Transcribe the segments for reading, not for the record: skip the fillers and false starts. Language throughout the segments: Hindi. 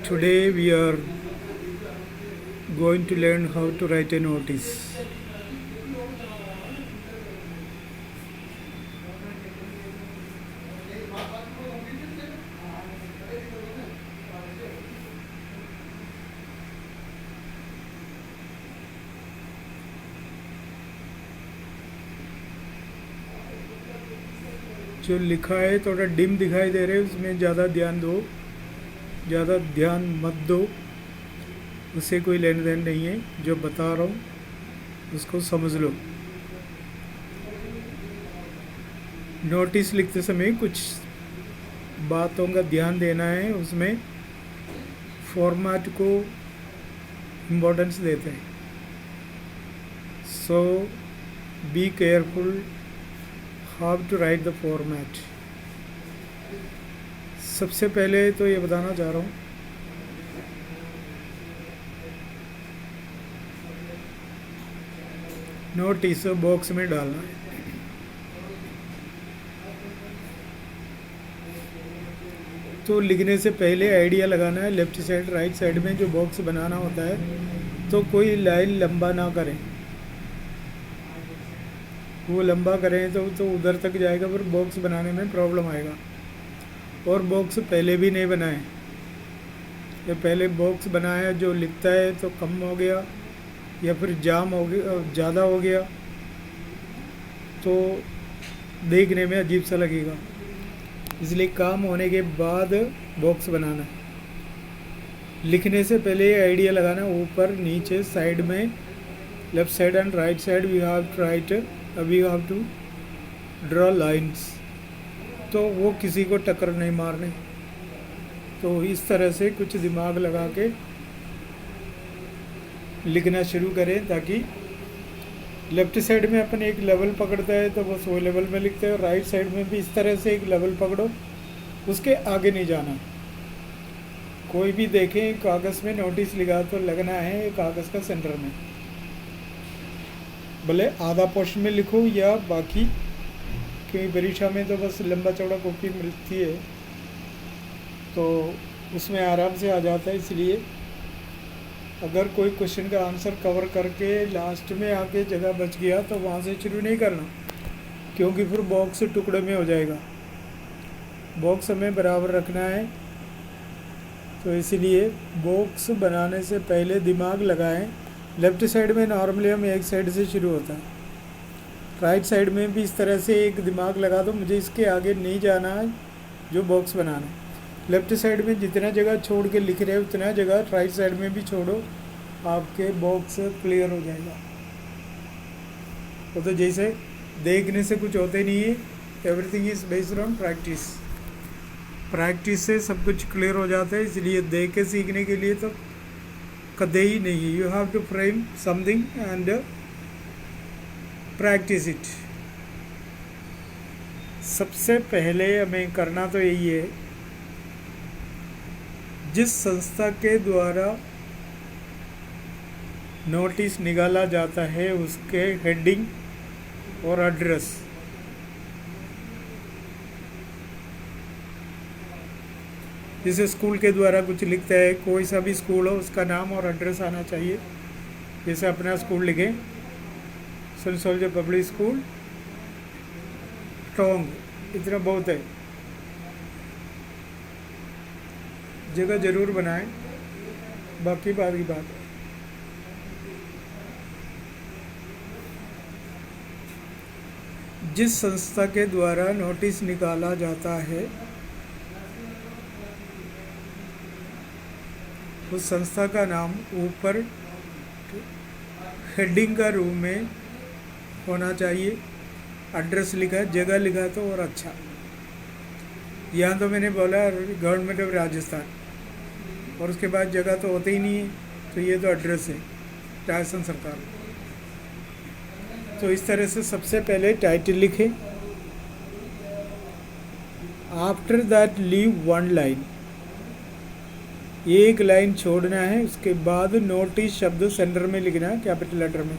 Today we are going to learn how to write a notice. जो लिखा है थोड़ा डिम दिखाई दे रहा है, उसमें ज़्यादा ध्यान दो, ज़्यादा ध्यान मत दो, उससे कोई लेन देन नहीं है। जो बता रहा हूँ उसको समझ लो। नोटिस लिखते समय कुछ बातों का ध्यान देना है, उसमें फॉर्मेट को इम्पोर्टेंस देते हैं। So be careful how to write the format. सबसे पहले तो ये बताना चाह रहा हूँ, नोटिस बॉक्स में डालना है। तो लिखने से पहले आइडिया लगाना है, लेफ्ट साइड राइट साइड में जो बॉक्स बनाना होता है तो कोई लाइन लंबा ना करें। वो लंबा करें तो उधर तक जाएगा, पर बॉक्स बनाने में प्रॉब्लम आएगा। और बॉक्स पहले भी नहीं बनाए, या पहले बॉक्स बनाया जो लिखता है तो कम हो गया या फिर जाम हो गया, ज़्यादा हो गया, तो देखने में अजीब सा लगेगा। इसलिए काम होने के बाद बॉक्स बनाना है। लिखने से पहले आइडिया लगाना, ऊपर नीचे साइड में left side and right side we have to draw lines. तो वो किसी को टक्कर नहीं मारने। तो इस तरह से कुछ दिमाग लगा के लिखना शुरू करें, ताकि लेफ्ट साइड में अपन एक लेवल पकड़ता है तो बस वो लेवल में लिखते हैं, और राइट साइड में भी इस तरह से एक लेवल पकड़ो, उसके आगे नहीं जाना। कोई भी देखें कागज़ में नोटिस लिखा तो लगना है कागज़ का सेंटर में, भले आधा पोर्शन में लिखो या बाकी, क्योंकि परीक्षा में तो बस लंबा चौड़ा कॉपी मिलती है तो उसमें आराम से आ जाता है। इसलिए अगर कोई क्वेश्चन का आंसर कवर करके लास्ट में आके जगह बच गया तो वहाँ से शुरू नहीं करना, क्योंकि फिर बॉक्स टुकड़े में हो जाएगा। बॉक्स हमें बराबर रखना है, तो इसीलिए बॉक्स बनाने से पहले दिमाग लगाएं। लेफ़्ट साइड में नॉर्मली हम एक साइड से शुरू होता है, राइट साइड में भी इस तरह से एक दिमाग लगा दो, मुझे इसके आगे नहीं जाना है जो बॉक्स बनाना है। लेफ़्ट साइड में जितना जगह छोड़ के लिख रहे हो उतना जगह राइट साइड में भी छोड़ो, आपके बॉक्स क्लियर हो जाएगा। वो तो जैसे देखने से कुछ होते नहीं है, everything is based on practice. Practice से सब कुछ क्लियर हो जाता है। इसलिए देख के सीखने के लिए तो कदे ही नहीं है। You have to frame something and practice it. सबसे पहले हमें करना तो यही है, जिस संस्था के द्वारा नोटिस निकाला जाता है उसके हेडिंग और एड्रेस। जैसे स्कूल के द्वारा कुछ लिखता है, कोई सा भी स्कूल हो उसका नाम और एड्रेस आना चाहिए। जैसे अपना स्कूल लिखें, Saint soldier public school Tong, इतना बहुत है। जगह ज़रूर बनाएं, बाकी बात की बात है। जिस संस्था के द्वारा नोटिस निकाला जाता है उस संस्था का नाम ऊपर हेडिंग का रूम में होना चाहिए। एड्रेस लिखा, जगह लिखा तो और अच्छा। यहाँ तो मैंने बोला गवर्नमेंट ऑफ राजस्थान, और उसके बाद जगह तो होते ही नहीं है, तो ये तो एड्रेस है राजस्थान सरकार। तो इस तरह से सबसे पहले टाइटल लिखें, after that leave one line, एक लाइन छोड़ना है। उसके बाद नोटिस शब्द सेंटर में लिखना है, कैपिटल लेटर में।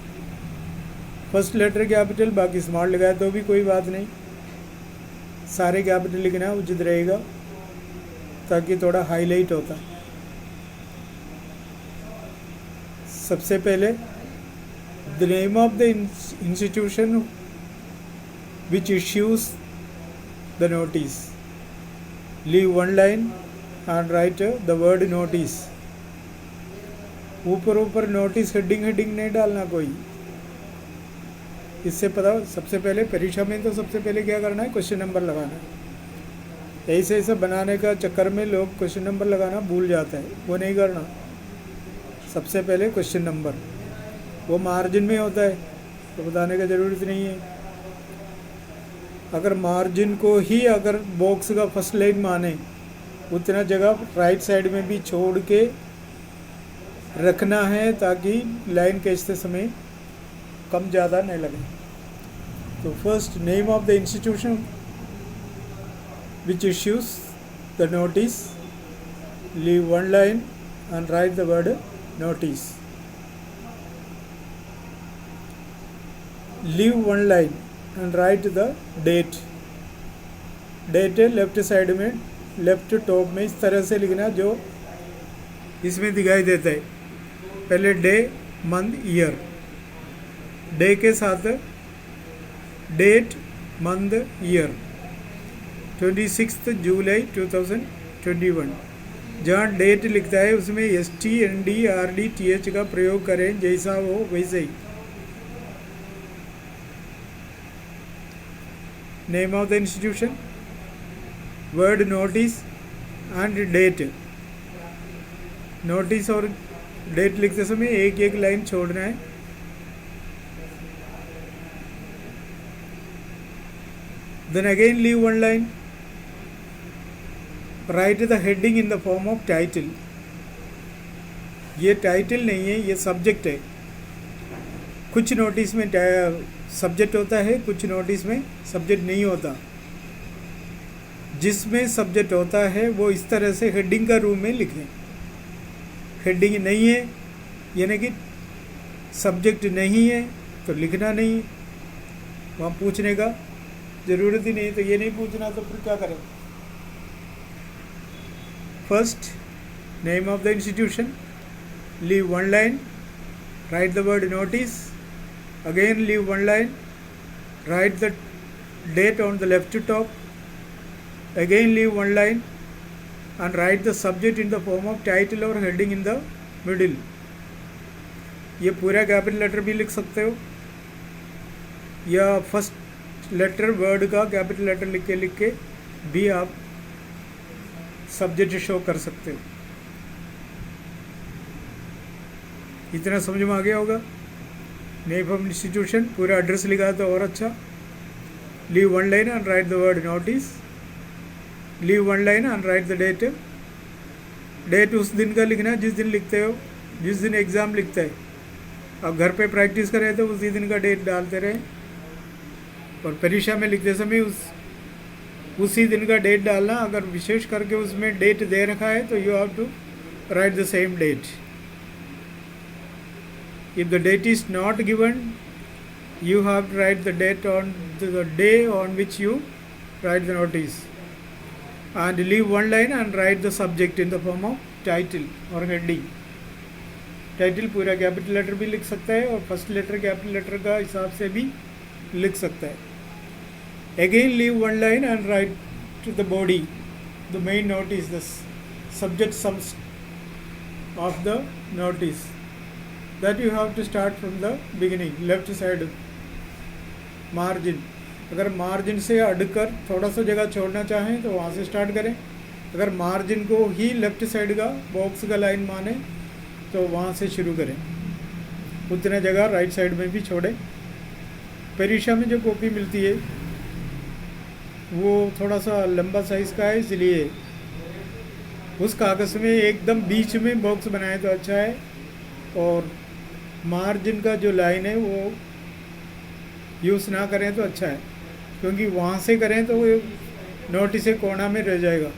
फर्स्ट लेटर कैपिटल, बाकी स्मॉल लगाए तो भी कोई बात नहीं, सारे कैपिटल लिखना उचित रहेगा ताकि थोड़ा हाईलाइट होता है। सबसे पहले the name of the institution which issues the notice, leave one line and write the word notice. ऊपर ऊपर नोटिस हेडिंग नहीं डालना कोई। इससे पता सबसे पहले परीक्षा में तो सबसे पहले क्या करना है, क्वेश्चन नंबर लगाना है। ऐसे बनाने का चक्कर में लोग क्वेश्चन नंबर लगाना भूल जाते हैं, वो नहीं करना। सबसे पहले क्वेश्चन नंबर, वो मार्जिन में होता है तो बताने का ज़रूरत नहीं है। अगर मार्जिन को ही अगर बॉक्स का फर्स्ट लाइन माने, उतना जगह राइट साइड में भी छोड़ के रखना है ताकि लाइन खींचते समय कम ज़्यादा नहीं लगे। तो first name of the institution which issues the notice, leave one line and write the word notice. Leave one line and write the date. Date left side में, लेफ्ट टॉप में इस तरह से लिखना जो इसमें दिखाई देता है। पहले डे, मंथ, ईयर। डे के साथ डेट, मंथ, ईयर। 26 जुलाई 2021। जहाँ डेट लिखता है उसमें STNDRDTH का प्रयोग करें, जैसा हो वैसे ही। Name of the institution, word notice and date. Notice और डेट लिखते समय एक एक लाइन छोड़ना है। Then again leave one line, write the heading in the form of title. ये टाइटल नहीं है, ये सब्जेक्ट है। कुछ नोटिस में सब्जेक्ट होता है, कुछ नोटिस में सब्जेक्ट नहीं होता। जिसमें सब्जेक्ट होता है वो इस तरह से हेडिंग का रूप में लिखें। हेडिंग नहीं है यानी कि सब्जेक्ट नहीं है तो लिखना नहीं, वहाँ पूछने का ज़रूरत ही नहीं। तो ये नहीं पूछना तो फिर क्या करें। First name of the institution, leave one line, write the word notice. Again leave one line, write the date on the left top. Again leave one line and write the subject in the form of title or heading in the middle। ये पूरा कैपिटल लेटर भी लिख सकते हो या फर्स्ट लेटर वर्ड का कैपिटल लेटर लिख के भी आप सब्जेक्ट शो कर सकते हो। इतना समझ में आ गया होगा। नेम ऑफ इंस्टीट्यूशन पूरा एड्रेस लिखा तो और अच्छा। Leave one line and write the word notice. Leave one line and write the date. Date उस दिन का लिखना है जिस दिन लिखते हो, जिस दिन एग्ज़ाम लिखता है। अब घर पे प्रैक्टिस करें तो उसी दिन का डेट डालते रहें, और परीक्षा में लिखते समय उसी दिन का डेट डालना। अगर विशेष करके उसमें डेट दे रखा है तो you have to write the same date. If the date is not given, you have to write the date on the day on which you write the notice, and leave one line and write the subject in the form of title or heading। Title पूरा कैपिटल लेटर भी लिख सकता है और फर्स्ट लेटर कैपिटल लेटर का हिसाब से भी लिख सकता है। Again leave one line and write to the body the main notice, the subject sums of the notice, that you have to start from the beginning, left side margin. अगर मार्जिन से अड़कर थोड़ा सा जगह छोड़ना चाहें तो वहाँ से स्टार्ट करें। अगर मार्जिन को ही लेफ्ट साइड का बॉक्स का लाइन माने तो वहाँ से शुरू करें। उतना जगह राइट साइड में भी छोड़ें। परीक्षा में जो कॉपी मिलती है वो थोड़ा सा लंबा साइज़ का है, इसलिए उस कागज़ में एकदम बीच में बॉक्स बनाए तो अच्छा है, और मार्जिन का जो लाइन है वो यूज़ ना करें तो अच्छा है, क्योंकि वहाँ से करें तो वो नोटिस से कोना में रह जाएगा।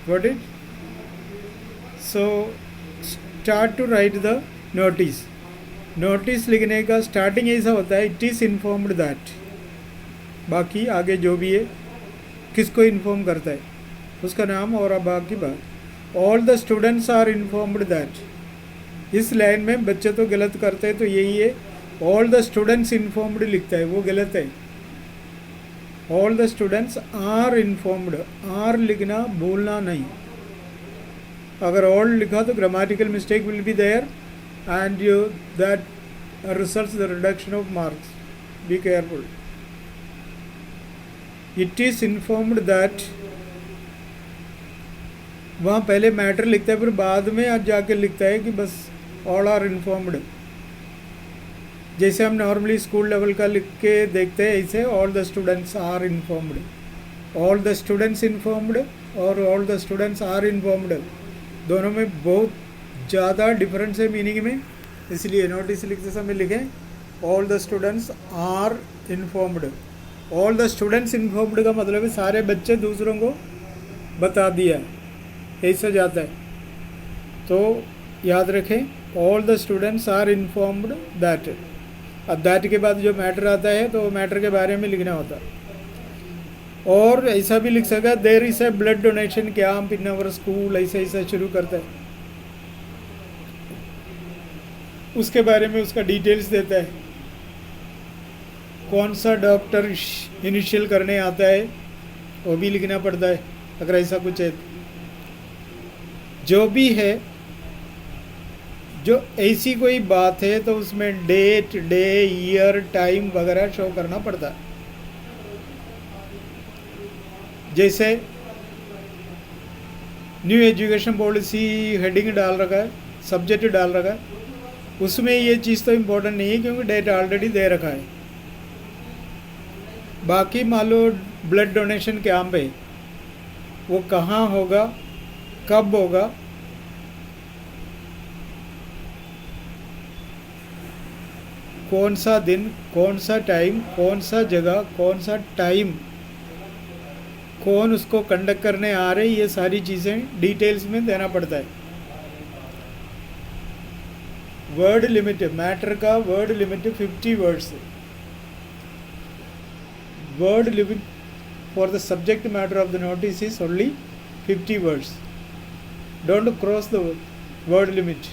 Got it? So start to write the notice. Notice लिखने का स्टार्टिंग ऐसा होता है, इट इज़ इन्फॉर्म्ड दैट। बाकी आगे जो भी है किसको इन्फॉर्म करता है उसका नाम और अब बाकी बात। All the students are informed that. इस लाइन में बच्चे तो गलत करते हैं, तो यही है ऑल द स्टूडेंट्स इन्फॉर्म्ड लिखता है, वो गलत है। All the students are informed, are लिखना भूलना नहीं। अगर ऑल लिखा तो grammatical mistake will be there and you that results the reduction of marks, be careful. It is informed that, वहाँ पहले मैटर लिखता है फिर बाद में आज जाके लिखता है कि बस ऑल आर इन्फॉर्म्ड। जैसे हम नॉर्मली स्कूल लेवल का लिख के देखते हैं, ऐसे all the students are informed, all the students informed और all the students are informed, दोनों में बहुत ज़्यादा डिफरेंस है मीनिंग में। इसलिए नोटिस लिखते समय लिखें all the students are informed. All the students informed का मतलब है सारे बच्चे दूसरों को बता दिया, ऐसा जाता है। तो याद रखें all the students are informed that. अब दैट के बाद जो मैटर आता है तो मैटर के बारे में लिखना होता है। और ऐसा भी लिख सका there is a blood donation camp in our school, ऐसा ऐसा शुरू करता है, उसके बारे में उसका डिटेल्स देता है, कौन सा डॉक्टर इनिशियल करने आता है वो भी लिखना पड़ता है अगर ऐसा कुछ है। जो भी है, जो ऐसी कोई बात है तो उसमें डेट, डे, ईयर, टाइम वगैरह शो करना पड़ता है। जैसे न्यू एजुकेशन पॉलिसी हेडिंग डाल रखा है, सब्जेक्ट डाल रखा है, उसमें ये चीज़ तो इम्पोर्टेंट नहीं है क्योंकि डेट ऑलरेडी दे रखा है। बाकी मान लो ब्लड डोनेशन कैंप है, वो कहाँ होगा, कब होगा, कौन सा दिन, कौन सा टाइम, कौन सा जगह, कौन सा टाइम, कौन उसको कंडक्ट करने आ रहे, ये सारी चीज़ें डिटेल्स में देना पड़ता है। वर्ड लिमिट, मैटर का वर्ड लिमिट 50 वर्ड्स है। Word limit for the subject matter of the notice is only 50 words. Don't cross the word limit,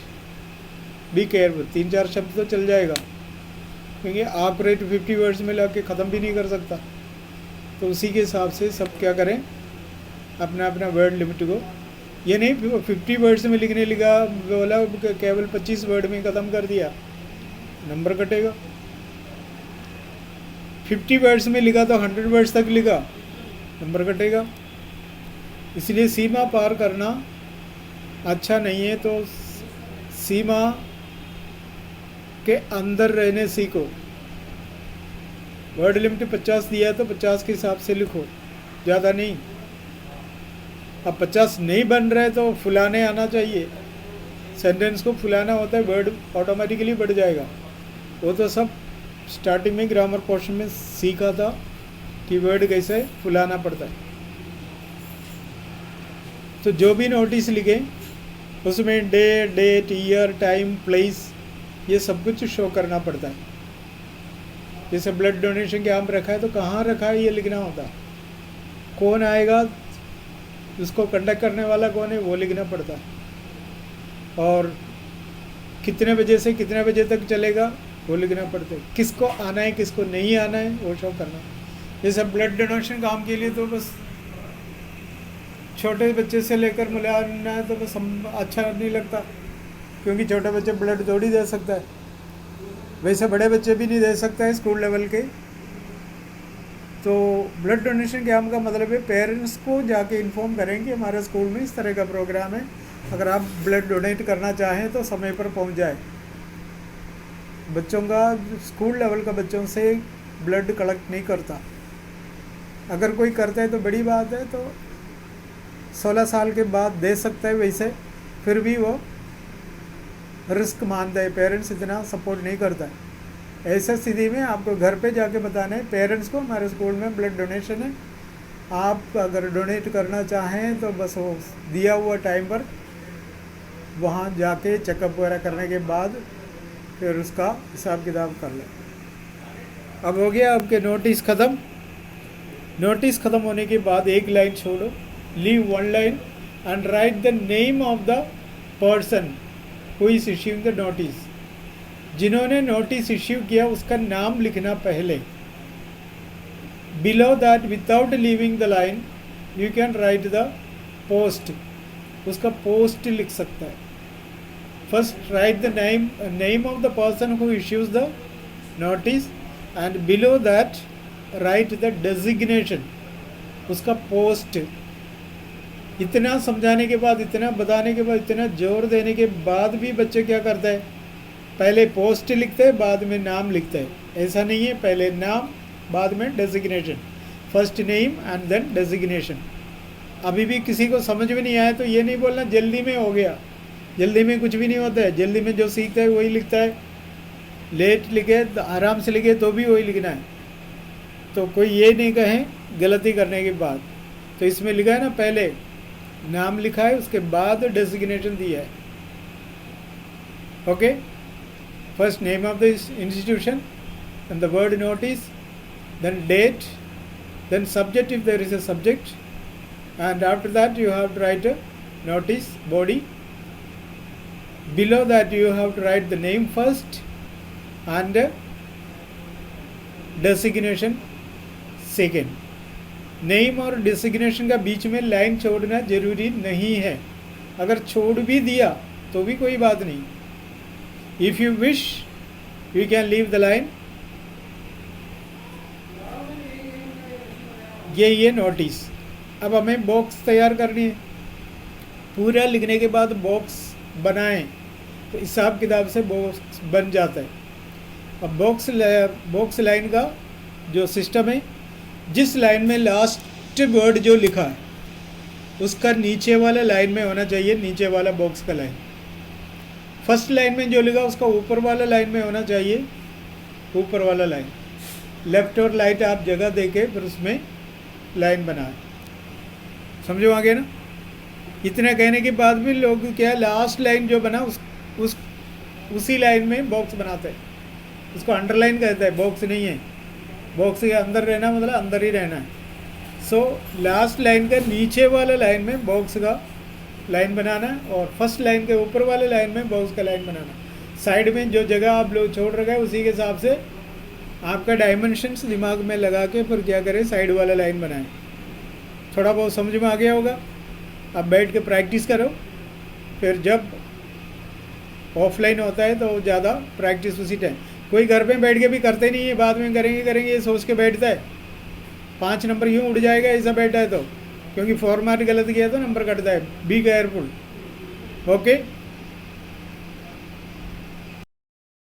be careful. 3-4 शब्द तो चल जाएगा क्योंकि आप रेट 50 वर्ड्स में लाके ख़त्म भी नहीं कर सकता, तो उसी के हिसाब से सब क्या करें, अपना अपना वर्ड लिमिट को, ये नहीं 50 वर्ड्स में लिखने लगा बोला केवल 25 वर्ड में ख़त्म कर दिया, नंबर कटेगा। 50 वर्ड्स में लिखा तो 100 वर्ड्स तक लिखा, नंबर कटेगा। इसलिए सीमा पार करना अच्छा नहीं है, तो सीमा के अंदर रहने सीखो। वर्ड लिमिट 50 दिया है तो 50 के हिसाब से लिखो, ज़्यादा नहीं। अब 50 नहीं बन रहा है तो फुलाने आना चाहिए, सेंटेंस को फुलाना होता है, वर्ड ऑटोमेटिकली बढ़ जाएगा। वो तो सब स्टार्टिंग में ग्रामर पोर्शन में सीखा था कि वर्ड कैसे फुलाना पड़ता है। तो जो भी नोटिस लिखे उसमें day, date, year, time, place, ये सब कुछ शो करना पड़ता है। जैसे ब्लड डोनेशन कैंप रखा है तो कहाँ रखा है ये लिखना होता है, कौन आएगा, उसको कंडक्ट करने वाला कौन है वो लिखना पड़ता है, और कितने बजे से कितने बजे तक चलेगा वो लिखना पड़ता है, किसको आना है किसको नहीं आना है वो शो करना। जैसे ब्लड डोनेशन काम के लिए तो बस छोटे बच्चे से लेकर मिलाना है तो बस अच्छा नहीं लगता क्योंकि छोटे बच्चे ब्लड थोड़ी दे सकता है, वैसे बड़े बच्चे भी नहीं दे सकता है स्कूल लेवल के। तो ब्लड डोनेशन कैंप का मतलब है पेरेंट्स को जाके इन्फॉर्म करें कि हमारे स्कूल में इस तरह का प्रोग्राम है, अगर आप ब्लड डोनेट करना चाहें तो समय पर पहुंच जाए। बच्चों का, स्कूल लेवल का बच्चों से ब्लड कलेक्ट नहीं करता, अगर कोई करता है तो बड़ी बात है, तो 16 साल के बाद दे सकता है, वैसे फिर भी वो रिस्क मानता है, पेरेंट्स इतना सपोर्ट नहीं करता है। ऐसे स्थिति में आपको घर पे जाके बताना है पेरेंट्स को हमारे स्कूल में ब्लड डोनेशन है, आप अगर डोनेट करना चाहें तो बस वो दिया हुआ टाइम पर वहाँ जाके चेकअप वगैरह करने के बाद फिर उसका हिसाब किताब कर लें। अब हो गया आपके नोटिस ख़त्म। नोटिस ख़त्म होने के बाद एक लाइन छोड़ो, leave one line and write the name of the person who is issuing the notice. जिन्होंने नोटिस इश्यू किया उसका नाम लिखना पहले. Below that, without leaving the line, you can write the post. उसका post लिख सकता है. First write the name of the person who issues the notice, and below that write the designation. उसका post. इतना समझाने के बाद, इतना बताने के बाद, इतना जोर देने के बाद भी बच्चे क्या करते हैं, पहले पोस्ट लिखते हैं बाद में नाम लिखते हैं. ऐसा नहीं है, पहले नाम बाद में designation. First name and then designation. अभी भी किसी को समझ में नहीं आया तो ये नहीं बोलना जल्दी में हो गया. जल्दी में कुछ भी नहीं होता है. जल्दी में जो सीखता है वही लिखता है. लेट लिखे आराम से लिखे तो भी वही लिखना है. तो कोई ये नहीं कहे गलती करने के बाद. तो इसमें लिखा है ना, पहले नाम लिखा है उसके बाद डेजिग्नेशन दिया है. Okay, first name of the institution and the word notice, then date, then subject if there is a subject, and after that you have to write a notice body. Below that you have to write the name first and designation second. Name और डेसिग्नेशन का बीच में लाइन छोड़ना जरूरी नहीं है. अगर छोड़ भी दिया तो भी कोई बात नहीं. If you wish you can leave the line. ये नोटिस. अब हमें बॉक्स तैयार करनी है. पूरा लिखने के बाद बॉक्स बनाएं तो हिसाब किताब से बॉक्स बन जाता है. अब बॉक्स लाइन का जो सिस्टम है, जिस लाइन में लास्ट वर्ड जो लिखा है उसका नीचे वाला लाइन में होना चाहिए, नीचे वाला बॉक्स का लाइन. फर्स्ट लाइन में जो लिखा उसका ऊपर वाला लाइन में होना चाहिए, ऊपर वाला लाइन. लेफ्ट और राइट आप जगह देके फिर उसमें लाइन बनाए. समझो आगे ना. इतना कहने के बाद भी लोग क्या, लास्ट लाइन जो बना उसी लाइन में बॉक्स बनाते हैं. उसको अंडरलाइन कहते हैं, बॉक्स नहीं है. बॉक्स के अंदर रहना मतलब अंदर ही रहना है. सो लास्ट लाइन के नीचे वाले लाइन में बॉक्स का लाइन बनाना और फर्स्ट लाइन के ऊपर वाले लाइन में बॉक्स का लाइन बनाना. साइड में जो जगह आप लोग छोड़ रखे हैं उसी के हिसाब से आपका डायमेंशंस दिमाग में लगा के फिर क्या करें, साइड वाला लाइन बनाएं. थोड़ा बहुत समझ में आ गया होगा. अब बैठ के प्रैक्टिस करो. फिर जब ऑफलाइन होता है तो ज़्यादा प्रैक्टिस उसी टाइम. कोई घर पे बैठ के भी करते नहीं है, बाद में करेंगे ये सोच के बैठता है. 5 नंबर यूँ उड़ जाएगा ऐसा बैठा है तो, क्योंकि फॉर्मेट गलत किया तो नंबर कटता है. Be careful. ओके.